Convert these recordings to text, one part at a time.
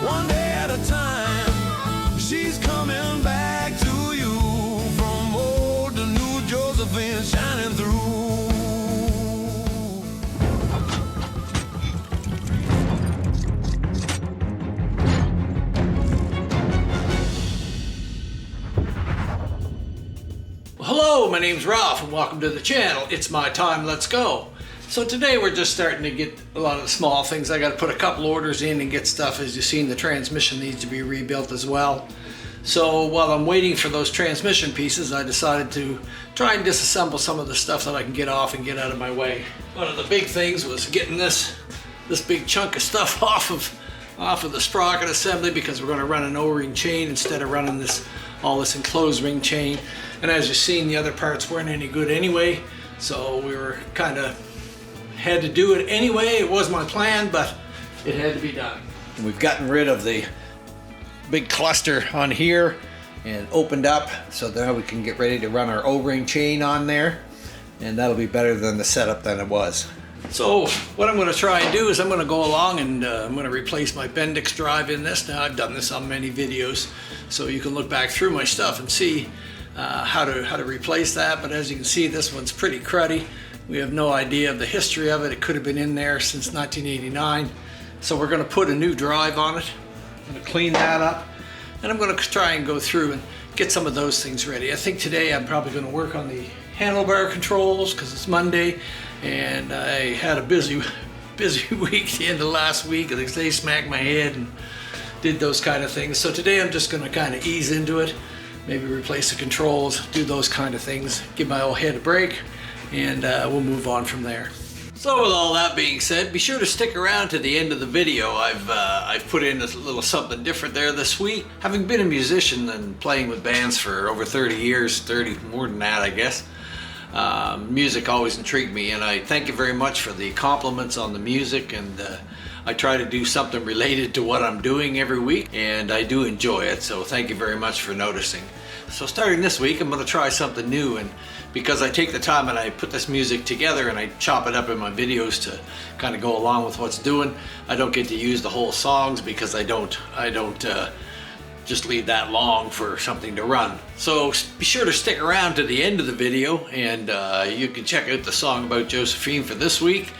one day at a time. She's coming back to you from old to new, Josephine shining through. Hello, my name's Ralph and welcome to the channel. It's my time, let's go. So today we're just starting to get a lot of the small things. I got to put a couple orders in and get stuff. As you've seen, the transmission needs to be rebuilt as well. So while I'm waiting for those transmission pieces, I decided to try and disassemble some of the stuff that I can get off and get out of my way. One of the big things was getting this big chunk of stuff off of the sprocket assembly, because we're going to run an O-ring chain instead of running all this enclosed ring chain. And as you've seen, the other parts weren't any good anyway, so we were kind of had to do it anyway. It was my plan, but it had to be done. We've gotten rid of the big cluster on here and opened up, so now we can get ready to run our O-ring chain on there, and that'll be better than the setup than it was. So what I'm going to try and do is I'm going to go along and I'm going to replace my Bendix drive in this. Now I've done this on many videos, so you can look back through my stuff and see how to replace that. But as you can see, this one's pretty cruddy. We have no idea of the history of it. It could have been in there since 1989. So we're going to put a new drive on it. I'm going to clean that up, and I'm going to try and go through and get some of those things ready. I think today I'm probably going to work on the handlebar controls because it's Monday, and I had a busy week the end of last week. They smacked my head and did those kind of things. So today I'm just going to kind of ease into it, maybe replace the controls, do those kind of things, give my old head a break, and we'll move on from there. So with all that being said, be sure to stick around to the end of the video. I've put in a little something different there this week. Having been a musician and playing with bands for over 30 years, 30 more than that I guess, music always intrigued me, and I thank you very much for the compliments on the music, and I try to do something related to what I'm doing every week, and I do enjoy it, so thank you very much for noticing. So starting this week, I'm going to try something new, and because I take the time and I put this music together and I chop it up in my videos to kind of go along with what's doing, I don't get to use the whole songs because I don't just leave that long for something to run. So be sure to stick around to the end of the video, and you can check out the song about Josephine for this week,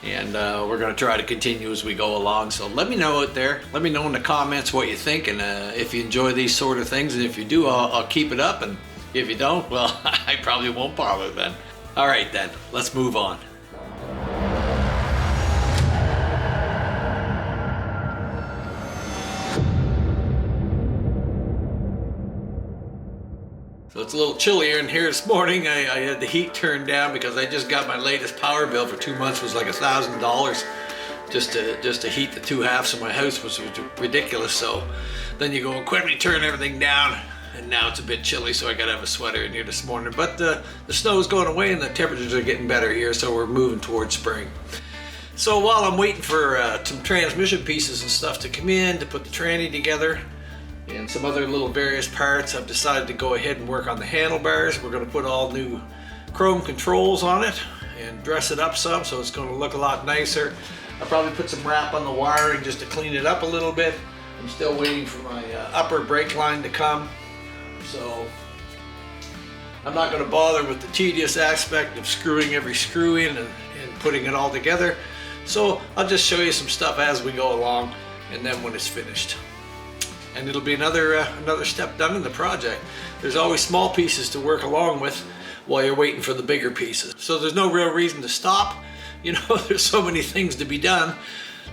and we're going to try to continue as we go along. So let me know out there, let me know in the comments what you think, and if you enjoy these sort of things, and if you do, I'll keep it up, and if you don't, well, I probably won't bother then. All right then, let's move on. So it's a little chillier in here this morning. I had the heat turned down because I just got my latest power bill for 2 months. It was like $1,000 just to heat the two halves of my house, which was ridiculous. So then you go and quickly turn everything down, and now it's a bit chilly, so I gotta have a sweater in here this morning. But the snow's going away and the temperatures are getting better here, so we're moving towards spring. So while I'm waiting for some transmission pieces and stuff to come in to put the tranny together, and some other little various parts, I've decided to go ahead and work on the handlebars. We're going to put all new chrome controls on it and dress it up some, so it's going to look a lot nicer. I'll probably put some wrap on the wiring just to clean it up a little bit. I'm still waiting for my upper brake line to come, so I'm not going to bother with the tedious aspect of screwing every screw in and putting it all together. So I'll just show you some stuff as we go along, and then when it's finished. And it'll be another step done in the project. There's always small pieces to work along with while you're waiting for the bigger pieces. So there's no real reason to stop. You know, there's so many things to be done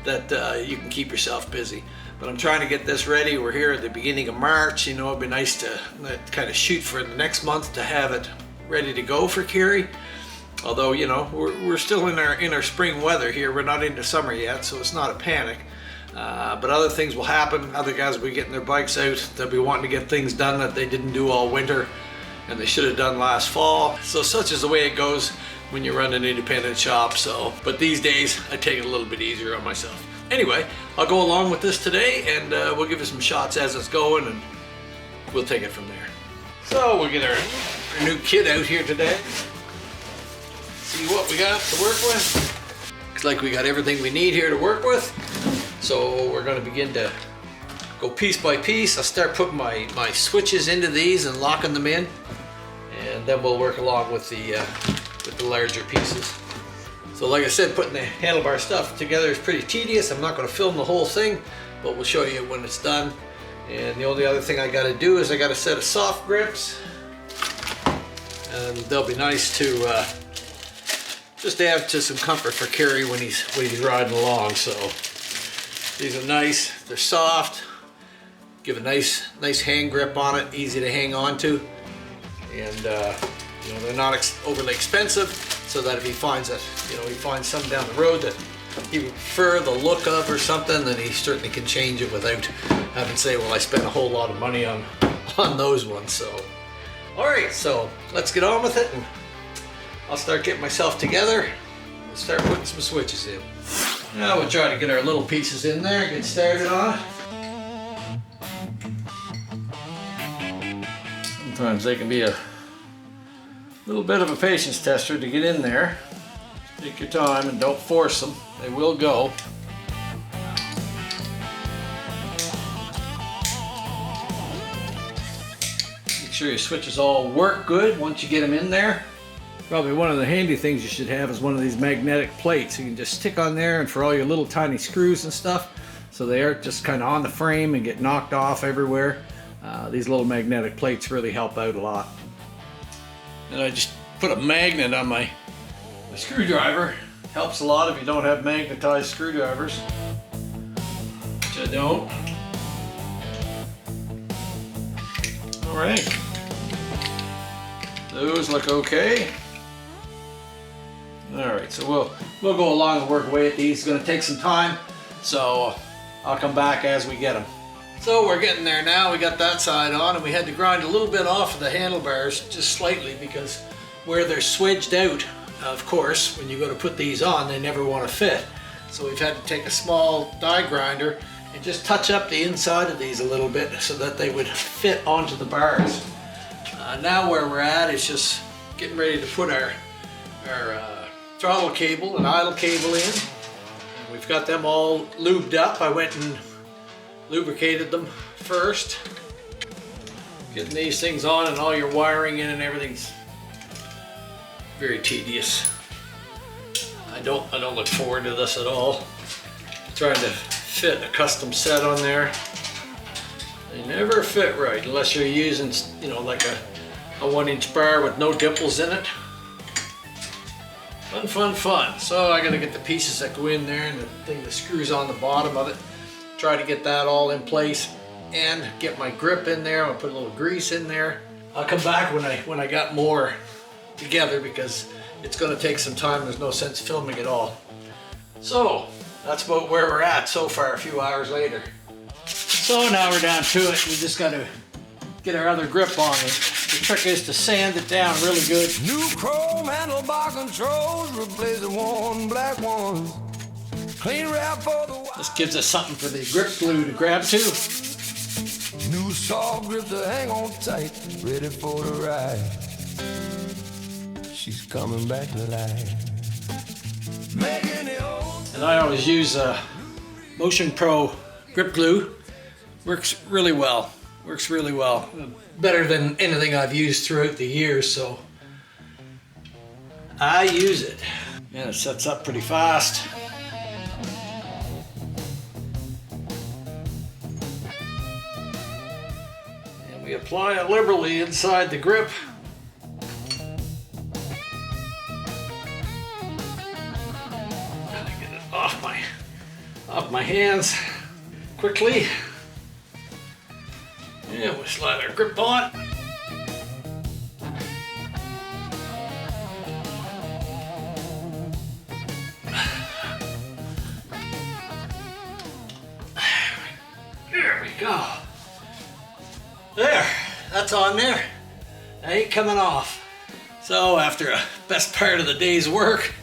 that you can keep yourself busy. But I'm trying to get this ready. We're here at the beginning of March. You know, it'd be nice to kind of shoot for the next month to have it ready to go for Carrie. Although, you know, we're still in our spring weather here. We're not into summer yet, so it's not a panic. But other things will happen. Other guys will be getting their bikes out. They'll be wanting to get things done that they didn't do all winter and they should have done last fall. So such is the way it goes when you run an independent shop. So, but these days I take it a little bit easier on myself. Anyway, I'll go along with this today, and we'll give you some shots as it's going, and we'll take it from there. So we'll get our new kit out here today. See what we got to work with. Looks like we got everything we need here to work with. So we're going to begin to go piece by piece. I'll start putting my switches into these and locking them in, and then we'll work along with the larger pieces. So like I said, putting the handlebar stuff together is pretty tedious. I'm not going to film the whole thing, but we'll show you when it's done. And the only other thing I got to do is I got a set of soft grips, and they'll be nice to just add to some comfort for Kerry when he's riding along. So these are nice, they're soft, give a nice hand grip on it, easy to hang on to, and you know, they're not overly expensive, so that if he finds that, you know, he finds something down the road that he would prefer the look of or something, then he certainly can change it without having to say, well, I spent a whole lot of money on those ones. So all right, so let's get on with it, and I'll start getting myself together. We'll start putting some switches in. Now we'll try to get our little pieces in there, get started on it. Sometimes they can be a little bit of a patience tester to get in there. Take your time and don't force them. They will go. Make sure your switches all work good once you get them in there. Probably one of the handy things you should have is one of these magnetic plates. You can just stick on there, and for all your little tiny screws and stuff, so they aren't just kind of on the frame and get knocked off everywhere. These little magnetic plates really help out a lot. And I just put a magnet on my screwdriver. Helps a lot if you don't have magnetized screwdrivers, which I don't. All right, those look okay. All right, so we'll go along and work away at these. It's going to take some time, so I'll come back as we get them. So we're getting there now. We got that side on, and we had to grind a little bit off of the handlebars, just slightly, because where they're swedged out, of course, when you go to put these on, they never want to fit. So we've had to take a small die grinder and just touch up the inside of these a little bit so that they would fit onto the bars. Now where we're at is just getting ready to put our throttle cable and idle cable in. And we've got them all lubed up. I went and lubricated them first. Getting these things on and all your wiring in and everything's very tedious. I don't look forward to this at all. Trying to fit a custom set on there. They never fit right unless you're using, you know, like a 1-inch bar with no dimples in it. Fun, fun, fun. So I gotta get the pieces that go in there and the thing that screws on the bottom of it. Try to get that all in place and get my grip in there. I'll put a little grease in there. I'll come back when I got more together, because it's going to take some time. There's no sense filming it all. So that's about where we're at so far, a few hours later. So now we're down to it. We just got to get our other grip on it. The trick is to sand it down really good. New chrome handlebar controls, replace the worn black ones. Clean wrap for the white. This gives us something for the grip glue to grab to. New soft grip to hang on tight, ready for the ride. She's coming back to life. Making it old. And I always use Motion Pro grip glue. Works really well. Works really well. Better than anything I've used throughout the years, so I use it. And it sets up pretty fast. And we apply it liberally inside the grip. Get it off my hands quickly. And we slide our grip on. There we go. There, that's on there. That ain't coming off. So after a best part of the day's work,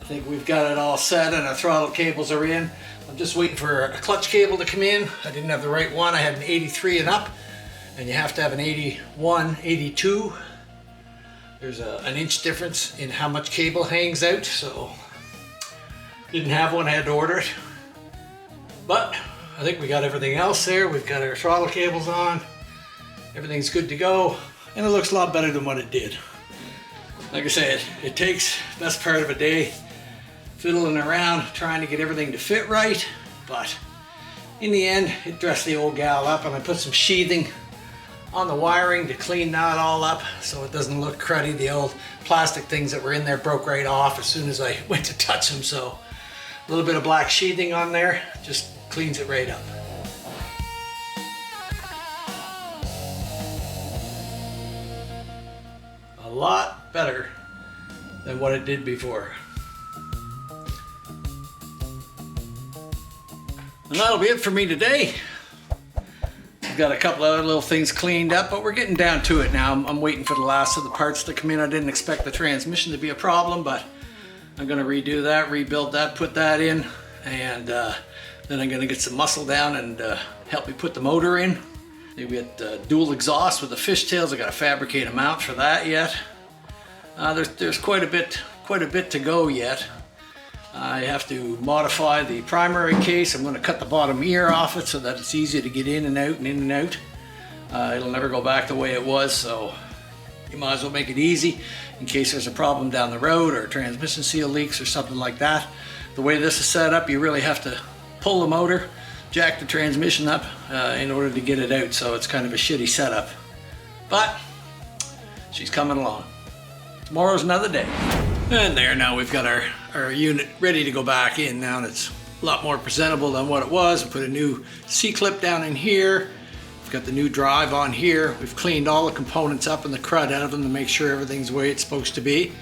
I think we've got it all set and our throttle cables are in. I'm just waiting for a clutch cable to come in. I didn't have the right one. I had an 83 and up, and you have to have an 81, 82. There's an inch difference in how much cable hangs out, so didn't have one, I had to order it. But I think we got everything else there. We've got our throttle cables on. Everything's good to go. And it looks a lot better than what it did. Like I said, it takes the best part of a day fiddling around trying to get everything to fit right. But in the end, it dressed the old gal up, and I put some sheathing on the wiring to clean that all up so it doesn't look cruddy. The old plastic things that were in there broke right off as soon as I went to touch them. So a little bit of black sheathing on there just cleans it right up. A lot better than what it did before. And that'll be it for me today. I've got a couple other little things cleaned up, but we're getting down to it now. I'm waiting for the last of the parts to come in. I didn't expect the transmission to be a problem, but I'm gonna redo that, rebuild that, put that in, and then I'm gonna get some muscle down and help me put the motor in. We got dual exhaust with the fishtails. I gotta fabricate a mount for that yet. There's quite a bit to go yet. I have to modify the primary case. I'm going to cut the bottom ear off it so that it's easy to get in and out and in and out. It'll never go back the way it was, so you might as well make it easy in case there's a problem down the road or transmission seal leaks or something like that. The way this is set up, you really have to pull the motor, jack the transmission up in order to get it out, so it's kind of a shitty setup. But she's coming along. Tomorrow's another day. And there, now we've got our unit ready to go back in now, and it's a lot more presentable than what it was. We put a new C-clip down in here. We've got the new drive on here. We've cleaned all the components up and the crud out of them to make sure everything's the way it's supposed to be.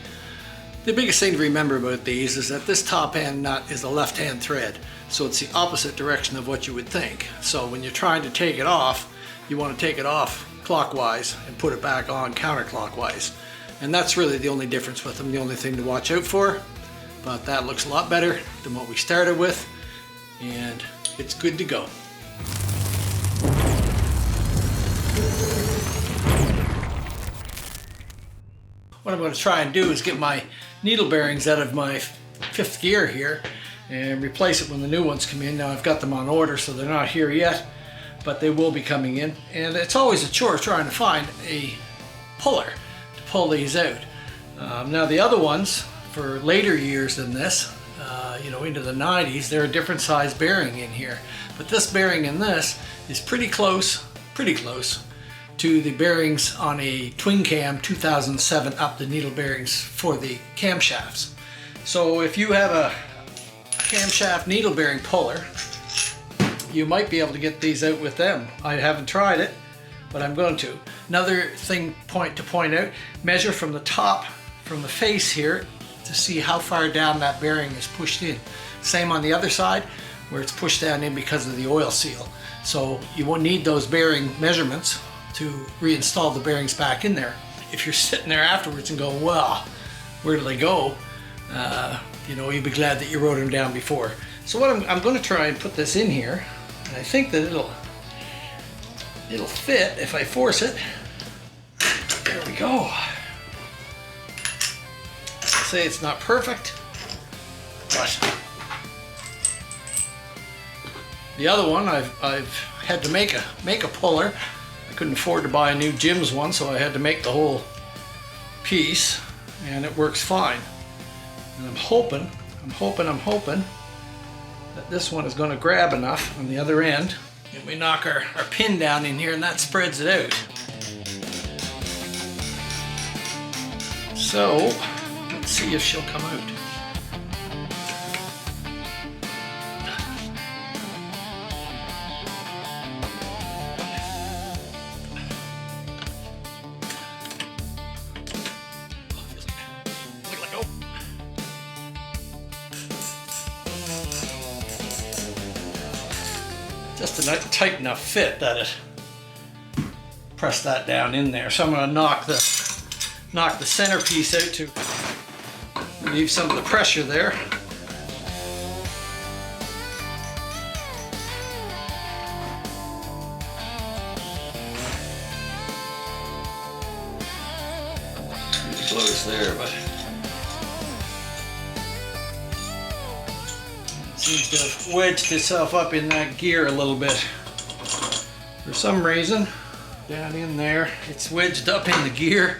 The biggest thing to remember about these is that this top hand nut is a left-hand thread, so it's the opposite direction of what you would think. So when you're trying to take it off, you want to take it off clockwise and put it back on counterclockwise. And that's really the only difference with them, the only thing to watch out for. But that looks a lot better than what we started with, and it's good to go. What I'm going to try and do is get my needle bearings out of my fifth gear here and replace it when the new ones come in. Now I've got them on order, so they're not here yet, but they will be coming in. And it's always a chore trying to find a puller to pull these out. Now the other ones, for later years than this, you know, into the 90s, they're a different size bearing in here. But this bearing in this is pretty close to the bearings on a twin cam 2007 up the needle bearings for the camshafts. So if you have a camshaft needle bearing puller, you might be able to get these out with them. I haven't tried it, but I'm going to. Another thing to point out, measure from the top, from the face here, to see how far down that bearing is pushed in. Same on the other side, where it's pushed down in because of the oil seal. So you won't need those bearing measurements to reinstall the bearings back in there. If you're sitting there afterwards and going, well, where do they go? You know, you'll be glad that you wrote them down before. So what I'm going to try and put this in here, and I think that it'll fit if I force it. There we go. I'll say it's not perfect, but the other one I've had to make a puller. I couldn't afford to buy a new Jim's one, so I had to make the whole piece, and it works fine. And I'm hoping that this one is going to grab enough on the other end, and we knock our pin down in here, and that spreads it out. So let's see if she'll come out. Just a tight enough fit that it press that down in there. So I'm going to knock the centerpiece out to relieve some of the pressure there. Pretty close there, but let's seems to have wedged itself up in that gear a little bit. For some reason, down in there, it's wedged up in the gear.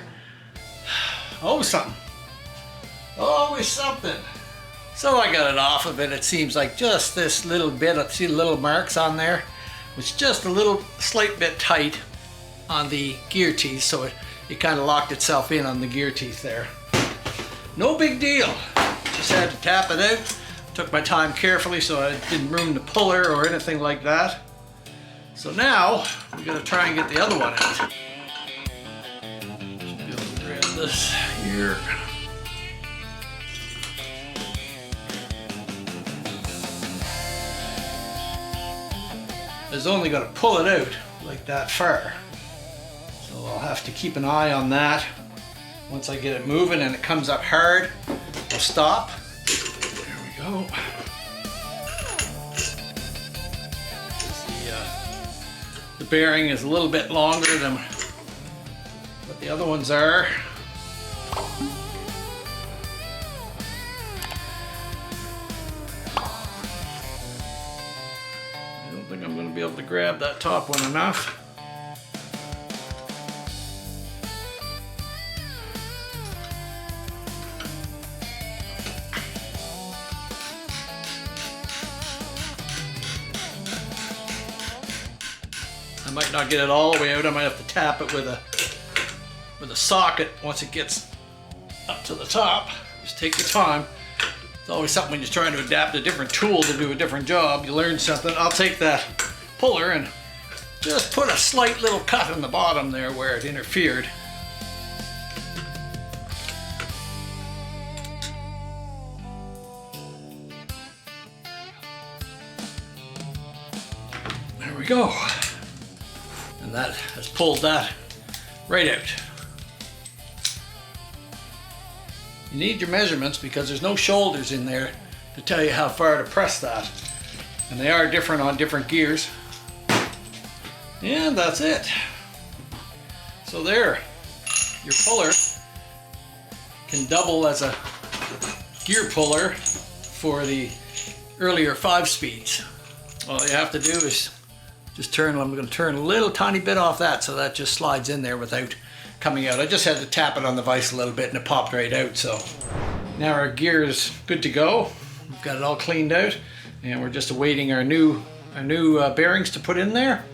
Always something. Always something. So I got it off of it. It seems like just this little bit, see the little marks on there? It's just a little slight bit tight on the gear teeth, so it kind of locked itself in on the gear teeth there. No big deal. Just had to tap it out. Took my time carefully so I didn't ruin the puller or anything like that. So now we're going to try and get the other one out. Should be able to grab this here. I was only going to pull it out like that far. So I'll have to keep an eye on that. Once I get it moving and it comes up hard, I'll stop. There we go. The bearing is a little bit longer than what the other ones are. I don't think I'm going to be able to grab that top one enough. I might not get it all the way out. I might have to tap it with a socket once it gets up to the top. Just take your time. It's always something when you're trying to adapt a different tool to do a different job. You learn something. I'll take that puller and just put a slight little cut in the bottom there where it interfered. There we go. And that has pulled that right out. You need your measurements because there's no shoulders in there to tell you how far to press that. And they are different on different gears. And that's it. So there, your puller can double as a gear puller for the earlier 5-speeds. All you have to do is just turn, I'm going to turn a little tiny bit off that so that just slides in there without coming out. I just had to tap it on the vise a little bit and it popped right out. So now our gear is good to go. We've got it all cleaned out and we're just awaiting our new bearings to put in there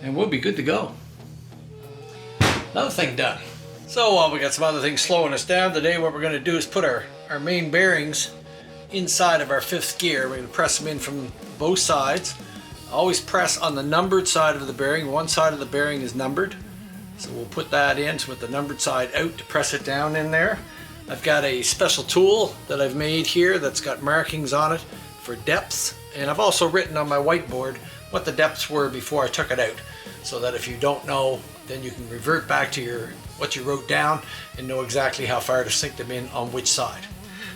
and we'll be good to go. Another thing done. So while we got some other things slowing us down today, what we're going to do is put our main bearings inside of our 5th gear. We're going to press them in from both sides. Always press on the numbered side of the bearing. One side of the bearing is numbered. So we'll put that in with the numbered side out to press it down in there. I've got a special tool that I've made here that's got markings on it for depths. And I've also written on my whiteboard what the depths were before I took it out. So that if you don't know, then you can revert back to what you wrote down and know exactly how far to sink them in on which side.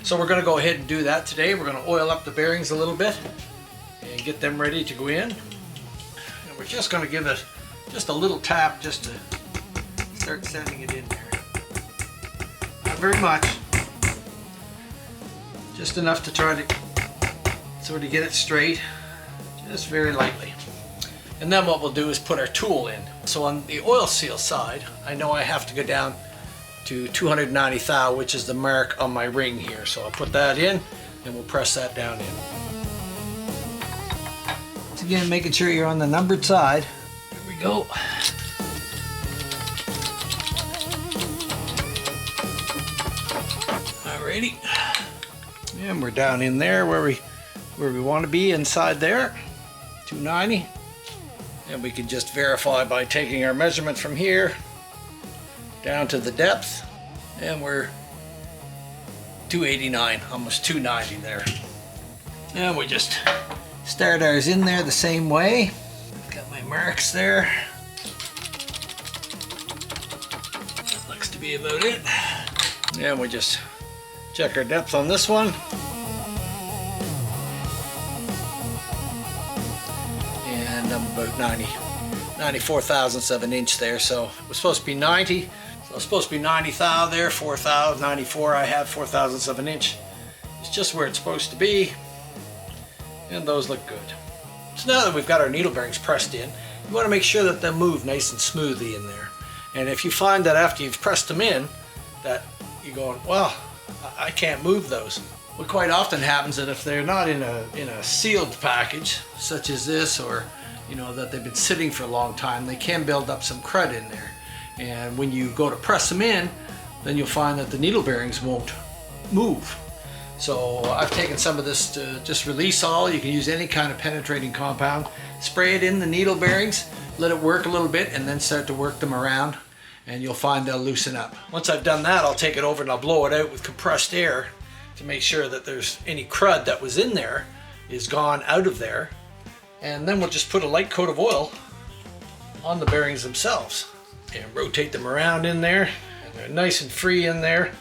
So we're going to go ahead and do that today. We're going to oil up the bearings a little bit and get them ready to go in. And we're just going to give it just a little tap just to start sending it in there. Not very much. Just enough to try to sort of get it straight. Just very lightly. And then what we'll do is put our tool in. So on the oil seal side, I know I have to go down to 290 thou, which is the mark on my ring here. So I'll put that in and we'll press that down in. Once again, making sure you're on the numbered side. There we go. Alrighty. And we're down in there where we want to be, inside there. 290. And we can just verify by taking our measurement from here down to the depth, and we're 289, almost 290 there. And we just start ours in there the same way. Got my marks there. That looks to be about it. And we just check our depth on this one. And I'm about 94 thousandths of an inch there, so it was supposed to be 90. So it's supposed to be 90 thou there, 4 thou, 94 I have 4 thousandths of an inch. It's just where it's supposed to be. And those look good. So now that we've got our needle bearings pressed in, you want to make sure that they move nice and smoothly in there. And if you find that after you've pressed them in, that you're going, well, I can't move those. What quite often happens that if they're not in a sealed package, such as this, or that they've been sitting for a long time, they can build up some crud in there. And when you go to press them in, then you'll find that the needle bearings won't move. So I've taken some of this to just release all. You can use any kind of penetrating compound. Spray it in the needle bearings, let it work a little bit, and then start to work them around, and you'll find they'll loosen up. Once I've done that, I'll take it over and I'll blow it out with compressed air to make sure that there's any crud that was in there is gone out of there. And then we'll just put a light coat of oil on the bearings themselves and rotate them around in there, and they're nice and free in there.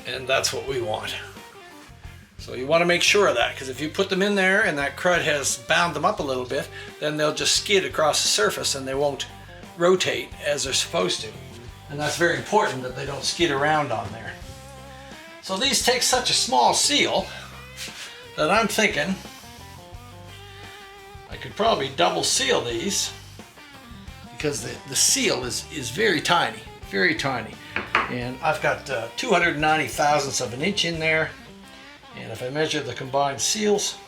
And that's what we want. So you want to make sure of that, because if you put them in there and that crud has bound them up a little bit, then they'll just skid across the surface and they won't rotate as they're supposed to. And that's very important that they don't skid around on there. So these take such a small seal that I'm thinking I could probably double seal these, because the seal is very tiny, very tiny. And I've got 290 thousandths of an inch in there. And if I measure the combined seals,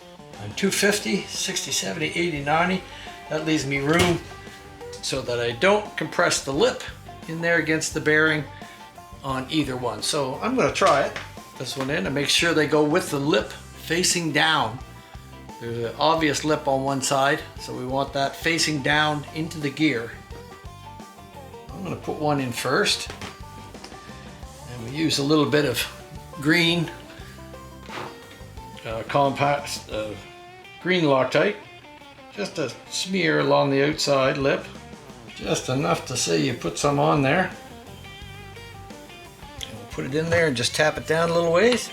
I'm 250, 60, 70, 80, 90. That leaves me room so that I don't compress the lip in there against the bearing on either one. So I'm going to try it, this one in, and make sure they go with the lip facing down. There's an obvious lip on one side, so we want that facing down into the gear. I'm going to put one in first. We use a little bit of green compact green Loctite, just a smear along the outside lip, just enough to say you put some on there. And we'll put it in there and just tap it down a little ways.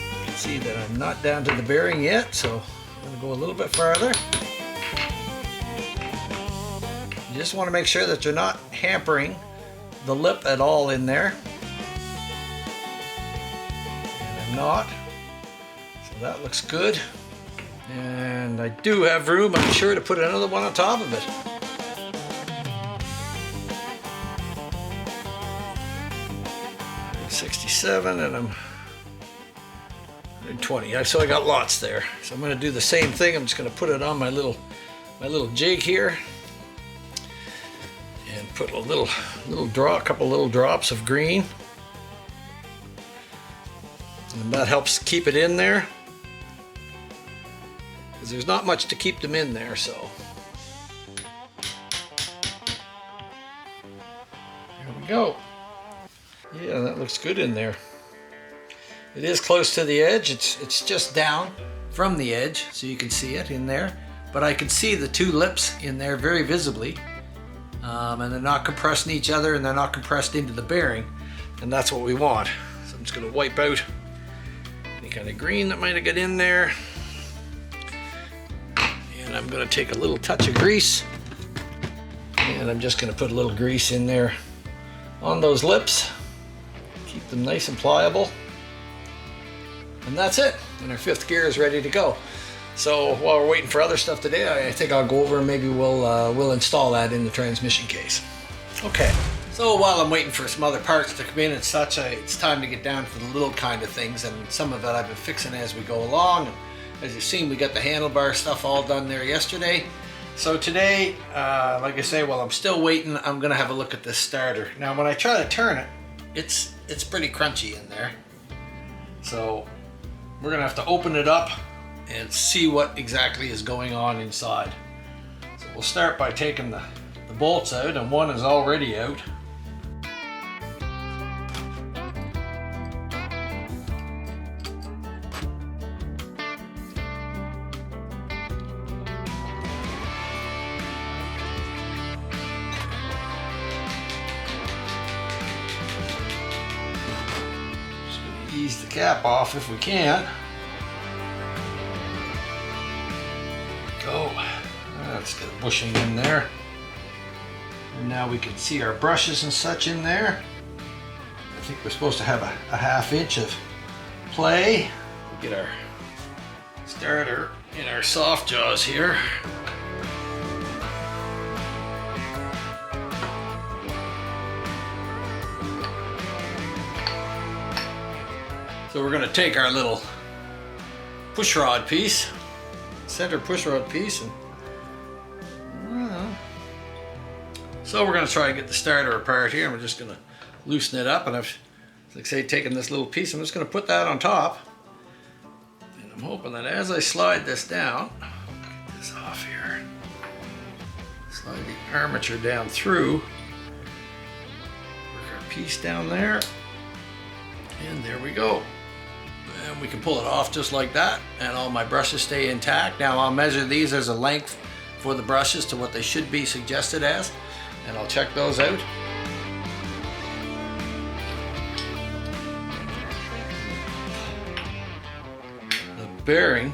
You can see that I'm not down to the bearing yet, so I'm going to go a little bit farther. You just want to make sure that you're not hampering the lip at all in there. And I'm not. So that looks good. And I do have room, I'm sure, to put another one on top of it. I'm 67 and I'm 120. So I got lots there. So I'm going to do the same thing. I'm just going to put it on my little jig here. And put a couple little drops of green, and that helps keep it in there, because there's not much to keep them in there. So there we go. Yeah, that looks good in there. It is close to the edge. It's just down from the edge, so you can see it in there, but I can see the two lips in there very visibly. And they're not compressing each other, and they're not compressed into the bearing, and that's what we want. So I'm just going to wipe out any kind of green that might have got in there, and I'm going to take a little touch of grease, and I'm just going to put a little grease in there on those lips, keep them nice and pliable, and that's it. And our fifth gear is ready to go. So while we're waiting for other stuff today, I think I'll go over and maybe we'll install that in the transmission case. Okay, so while I'm waiting for some other parts to come in and such, it's time to get down to the little kind of things, and some of that I've been fixing as we go along. And as you've seen, we got the handlebar stuff all done there yesterday. So today, like I say, while I'm still waiting, I'm gonna have a look at this starter. Now when I try to turn it, it's pretty crunchy in there. So we're gonna have to open it up and see what exactly is going on inside. So we'll start by taking the bolts out, and one is already out. Just gonna ease the cap off if we can. Go. That's got a bushing in there. And now we can see our brushes and such in there. think we're supposed to have a ½ inch of play. We'll get our starter in our soft jaws here. So we're going to take our little push rod piece, center push rod piece, and so we're going to try to get the starter apart here. And we're just going to loosen it up, and I've, like I say, taken this little piece. I'm just going to put that on top, and I'm hoping that as I slide this down, get this off here, slide the armature down through, work our piece down there, and there we go. And we can pull it off just like that, and all my brushes stay intact. Now I'll measure these as a length for the brushes to what they should be suggested as, and I'll check those out. The bearing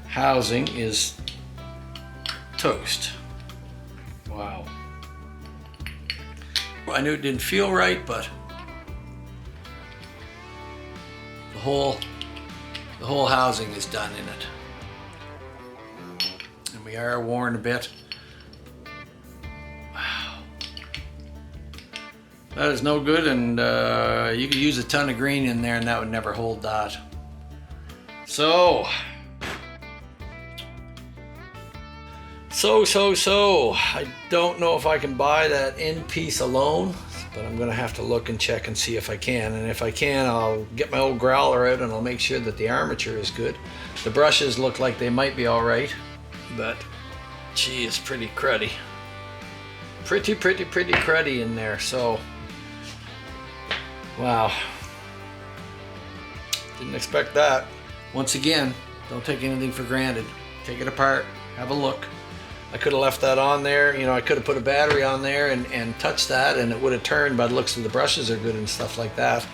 housing is toast. Wow. I knew it didn't feel right, but the whole housing is done in it. And we are worn a bit. Wow. That is no good, and you could use a ton of green in there and that would never hold that. So I don't know if I can buy that end piece alone, but I'm gonna have to look and check and see if I can. And if I can, I'll get my old growler out and I'll make sure that the armature is good. The brushes look like they might be all right, but gee, it's pretty cruddy. Pretty cruddy in there, so wow. Didn't expect that. Once again, don't take anything for granted. Take it apart, have a look. I could have left that on there, you know, I could have put a battery on there and touched that and it would have turned by the looks of the brushes are good and stuff like that.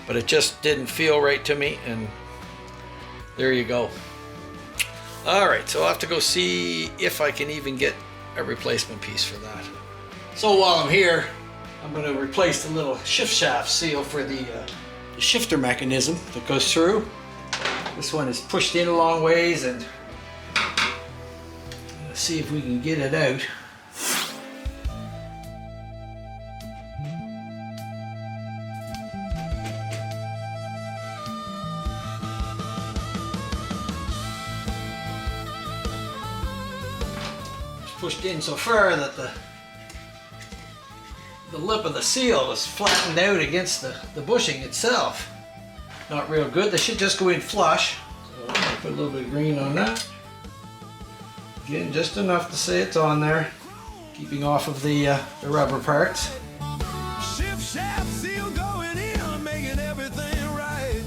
But it just didn't feel right to me, and there you go. All right, so I'll have to go see if I can even get a replacement piece for that. So while I'm here, I'm going to replace the little shift shaft seal for the shifter mechanism that goes through. This one is pushed in a long ways, and let's see if we can get it out. It's pushed in so far that the lip of the seal is flattened out against the bushing itself. Not real good. They should just go in flush. So I'm gonna put a little bit of green on that. Again, just enough to say it's on there, keeping off of the rubber parts. Shift shaft seal going in, making everything right.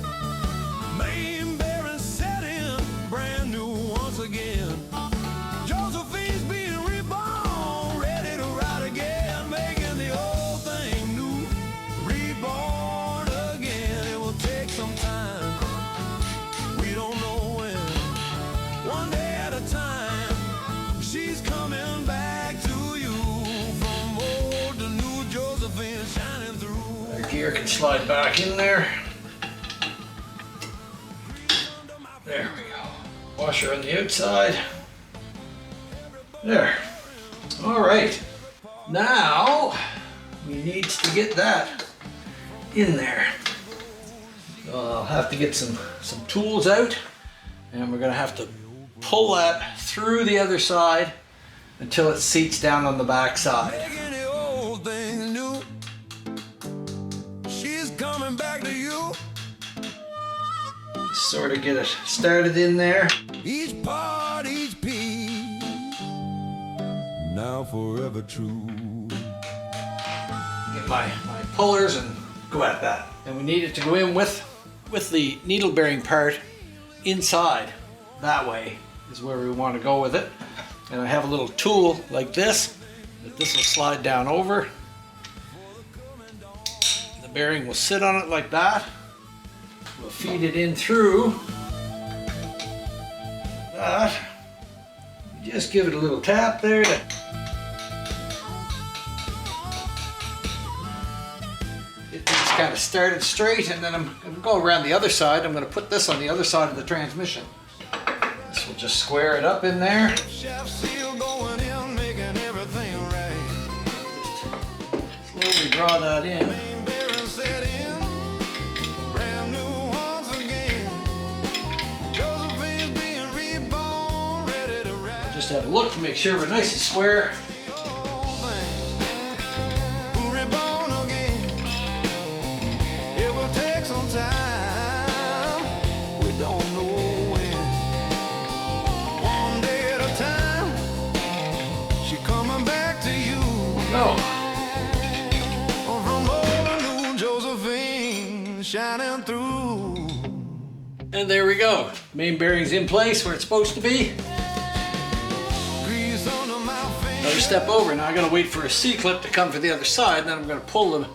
Main bearing set in, brand new once again. Josephine's being reborn, ready to ride again, making the old thing new, reborn again. It will take some time, we don't know when, one day at a time. She's coming back to you from old to new, Josephine shining through. Our gear can slide back in there. There we go. Washer on the outside. There. All right. Now we need to get that in there. So I'll have to get some tools out, and we're gonna have to pull that through the other side until it seats down on the back side. Making the old thing new. She's coming back to you. Sort of get it started in there. Each part, each piece, now forever true. Get my pullers and go at that. And we need it to go in with the needle bearing part inside. That way is where we want to go with it. And I have a little tool like this that this will slide down over. The bearing will sit on it like that. We'll feed it in through that. Just give it a little tap there to get these to start it straight, and then I'm going to go around the other side. I'm going to put this on the other side of the transmission. This will just square it up in there. Chef seal going in, making everything right. Slowly draw that in. Main bearing set in, brand new once again. Josephine's being reborn, ready to ride. Just have a look to make sure we're nice and square. Shining through. And there we go. Main bearing's in place where it's supposed to be. Grease under my finger. Another step over. Now I gotta wait for a C-clip to come for the other side, and then I'm gonna pull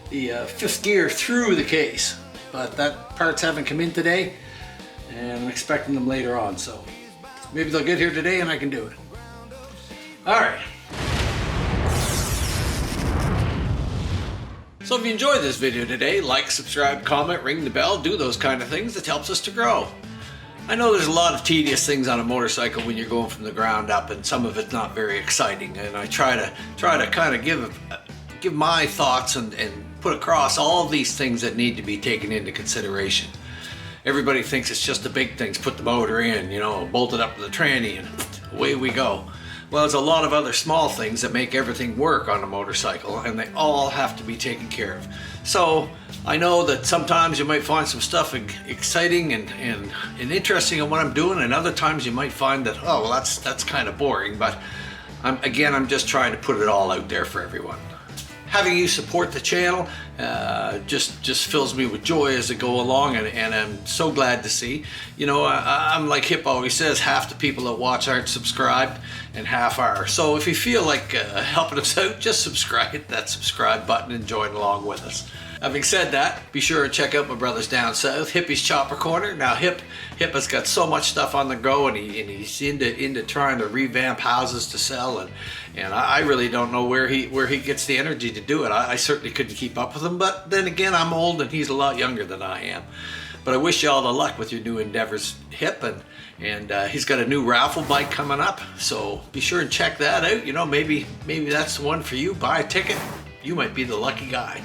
the fifth gear through the case. But that parts haven't come in today, and I'm expecting them later on, so maybe they'll get here today and I can do it. All right. So if you enjoyed this video today, like, subscribe, comment, ring the bell, do those kind of things. It helps us to grow. I know there's a lot of tedious things on a motorcycle when you're going from the ground up, and some of it's not very exciting. And I try to kind of give my thoughts and put across all these things that need to be taken into consideration. Everybody thinks it's just the big things: put the motor in, you know, bolt it up to the tranny, and away we go. Well, there's a lot of other small things that make everything work on a motorcycle, and they all have to be taken care of. So I know that sometimes you might find some stuff exciting and interesting in what I'm doing, and other times you might find that, oh, well, that's kind of boring. But I'm just trying to put it all out there for everyone. Having you support the channel just fills me with joy as I go along, and I'm so glad to see. You know, I'm like Hip always says, half the people that watch aren't subscribed and half are. So if you feel like helping us out, just hit that subscribe button and join along with us. Having said that, be sure to check out my brothers down south, Hippie's Chopper Corner. Now Hip has got so much stuff on the go, and he's into trying to revamp houses to sell, and I really don't know where he gets the energy to do it. I certainly couldn't keep up with him, but then again, I'm old and he's a lot younger than I am. But I wish you all the luck with your new endeavors, Hip, and he's got a new raffle bike coming up, so be sure and check that out. You know, maybe that's the one for you. Buy a ticket, you might be the lucky guy.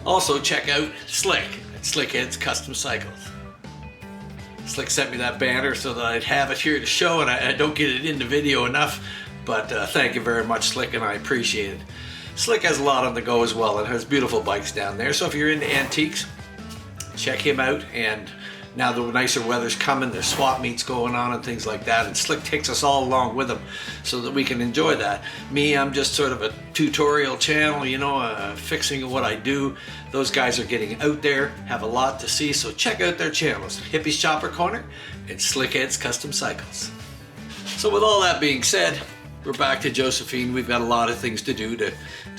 Also check out Slick at Slickhead's Custom Cycles. Slick sent me that banner so that I'd have it here to show, and I don't get it in the video enough, but thank you very much, Slick, and I appreciate it. Slick has a lot on the go as well and has beautiful bikes down there, so if you're into antiques, check him out. And now the nicer weather's coming, there's swap meets going on and things like that, and Slick takes us all along with him so that we can enjoy that. Me, I'm just sort of a tutorial channel, you know, fixing what I do. Those guys are getting out there, have a lot to see, so check out their channels, Hippie's Chopper Corner and Slickhead's Custom Cycles. So with all that being said, we're back to Josephine. We've got a lot of things to do to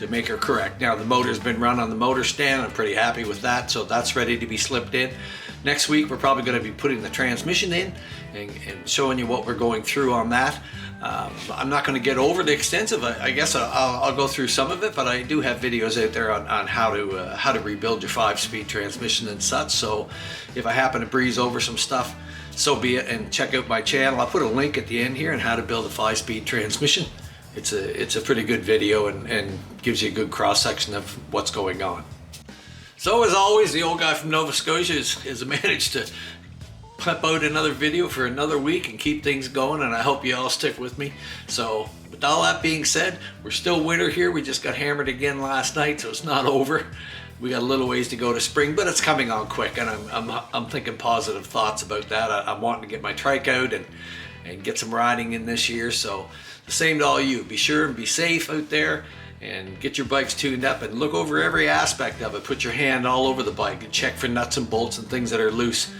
make her correct. Now the motor's been run on the motor stand. I'm pretty happy with that, so that's ready to be slipped in. Next week we're probably going to be putting the transmission in and showing you what we're going through on that. I'm not going to get overly extensive. I guess I'll go through some of it, but I do have videos out there on how to rebuild your 5-speed transmission and such. So if I happen to breeze over some stuff, so be it, and check out my channel. I'll put a link at the end here on how to build a 5-speed transmission. It's a pretty good video and gives you a good cross-section of what's going on. So as always, the old guy from Nova Scotia has managed to pump out another video for another week and keep things going, and I hope you all stick with me. So with all that being said, we're still winter here. We just got hammered again last night, so it's not over. We got a little ways to go to spring, but it's coming on quick, and I'm thinking positive thoughts about that. I'm wanting to get my trike out and get some riding in this year. So the same to all you. Be sure and be safe out there, and get your bikes tuned up and look over every aspect of it. Put your hand all over the bike and check for nuts and bolts and things that are loose.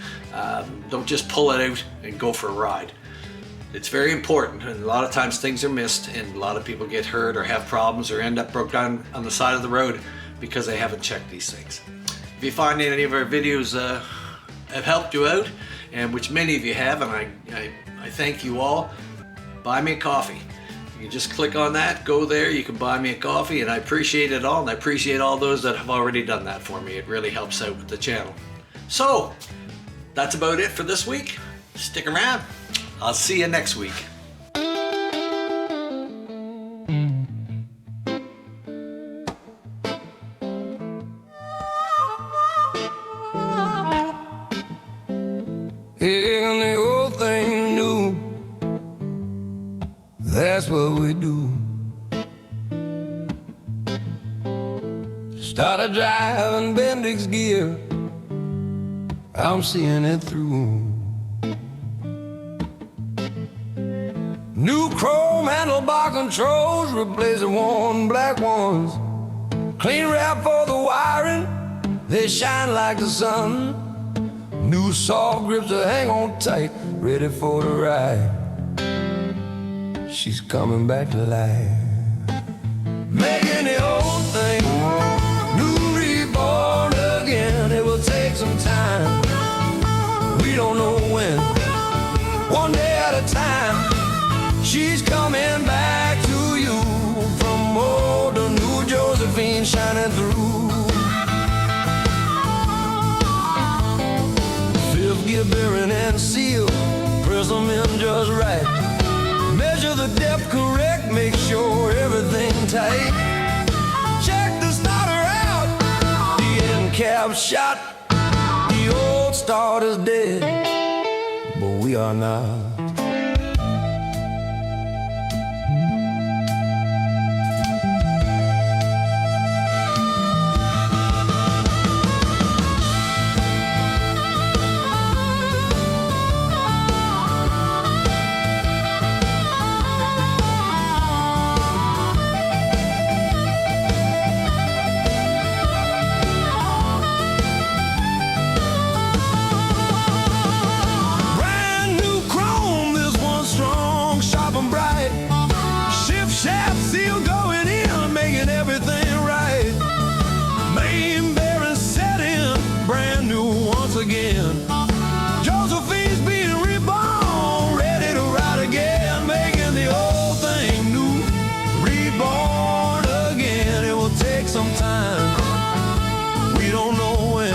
Don't just pull it out and go for a ride. It's very important, and a lot of times things are missed, and a lot of people get hurt or have problems or end up broke down on the side of the road because they haven't checked these things. If you find any of our videos have helped you out, and which many of you have, and I thank you all, buy me a coffee. You just click on that, go there, you can buy me a coffee, and I appreciate it all, and I appreciate all those that have already done that for me. It really helps out with the channel. So, that's about it for this week. Stick around. I'll see you next week. Making the old thing new, that's what we do. Started driving Bendix gear, I'm seeing it through. New chrome handlebar controls, replacing worn black ones. Clean wrap for the wiring, they shine like the sun. New soft grips to hang on tight, ready for the ride. She's coming back to life. Making the old thing new, reborn again. It will take some time, we don't know when. One day at a time, she's coming back to you. From old to new, Josephine shining through. Fifth gear bearing and seal, press them in just right. Measure the depth correct, make sure everything tight. Check the starter out, the end cap shot. The old starter's dead, but we are not. Shaft seal going in, making everything right. Main bearing set in, brand new once again. Josephine's being reborn, ready to ride again. Making the old thing new, reborn again. It will take some time, we don't know when.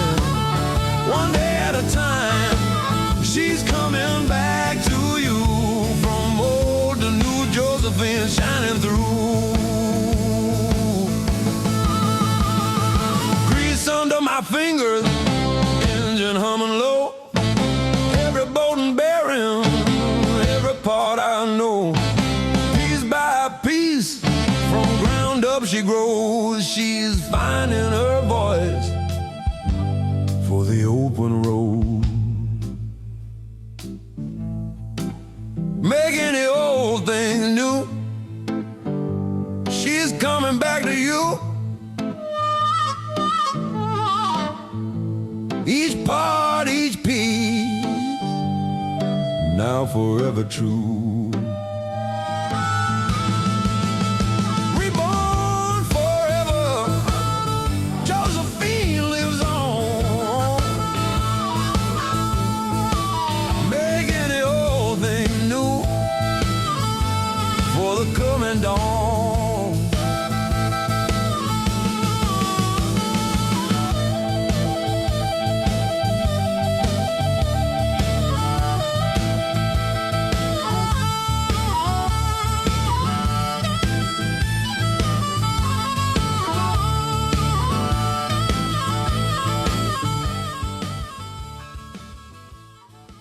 One day at a time, she's coming back to you. From old to new, Josephine shining through. Grease under my fingers, engine humming low. Every bolt and bearing, every part I know. Piece by piece, from ground up she grows. She's finding her voice for the open road. Making the old things new, she's coming back to you. Each part, each piece, now forever true.